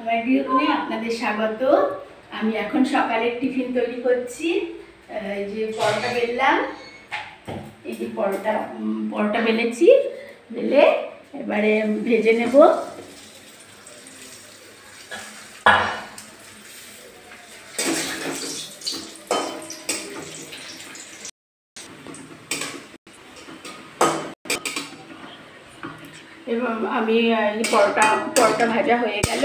আমার গৃহকোণে আপনাদের স্বাগত। আমি এখন সকালের টিফিন তৈরি করছি। এই যে পরোটা বেললাম, এই যে পরোটা বেলেছি, বেলে এবারে ভেজে নেব। এবং আমি পরোটা ভাজা হয়ে গেল,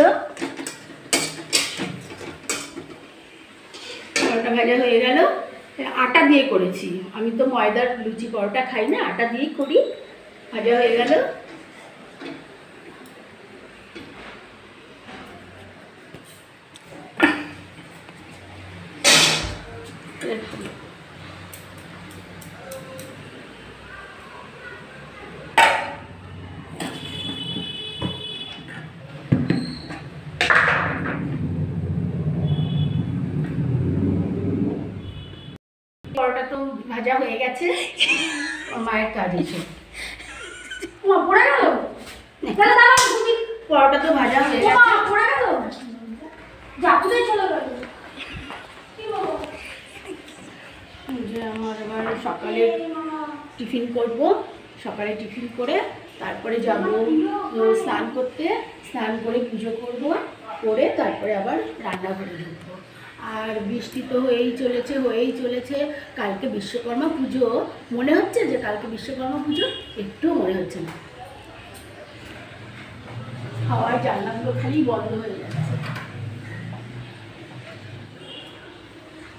পরোটা ভাজা হয়ে গেল। আটা দিয়ে করেছি, আমি তো ময়দার লুচি পরোটা খাই না, আটা দিয়েই করি। ভাজা হয়ে গেল। পরোটা তো ভাজা হয়ে গেছে, মায়ের কাজ এসে পড়ে গেল। পরোটা তো ভাজা হয়ে গেছে, পড়ে গেল, আমার এবার সকালে টিফিন করব। সকালে টিফিন করে তারপরে যাব স্নান করতে, স্নান করে পুজো করব, করে তারপরে আবার রান্নাঘরে ঢুকবো। আর বৃষ্টি তো হয়েই চলেছে। কালকে বিশ্বকর্মা পুজো, মনে হচ্ছে যে কালকে বিশ্বকর্মা পুজো? একটুও মনে হচ্ছে না। হাওয়ার জানলাগুলো খালি বন্ধ হয়ে যাচ্ছে,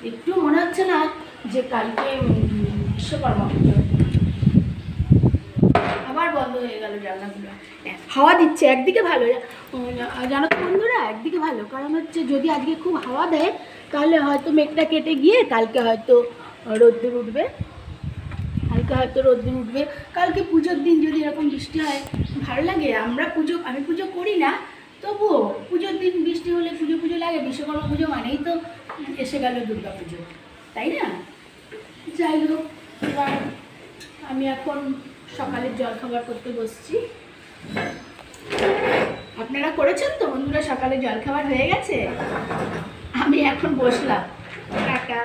একটু মনে হচ্ছে না যে কালকে বিশ্বকর্মা পুজো। আবার বন্ধ হয়ে গেল জানলাগুলো। হাওয়া দিচ্ছে, একদিকে ভালো জানো তো বন্ধুরা, একদিকে ভালো, কারণ হচ্ছে যদি আজকে খুব হাওয়া দেয় তাহলে হয়তো মেঘটা কেটে গিয়ে কালকে হয়তো রোদ্দুর উঠবে, কালকে পুজোর দিন যদি এরকম বৃষ্টি হয় ভালো লাগে। আমি পুজো করি না, তবুও পুজোর দিন বৃষ্টি হলে পুজো লাগে। বিশ্বকর্মা পুজো মানেই তো এসে গেল দুর্গা পুজো, তাই না? যাই হোক, এবার আমি এখন সকালের জলখাবার করতে বসছি। আপনারা করেছেন তো বন্ধুরা? সকালে জলখাবার হয়ে গেছে, আমি এখন বসলাম। টাটা।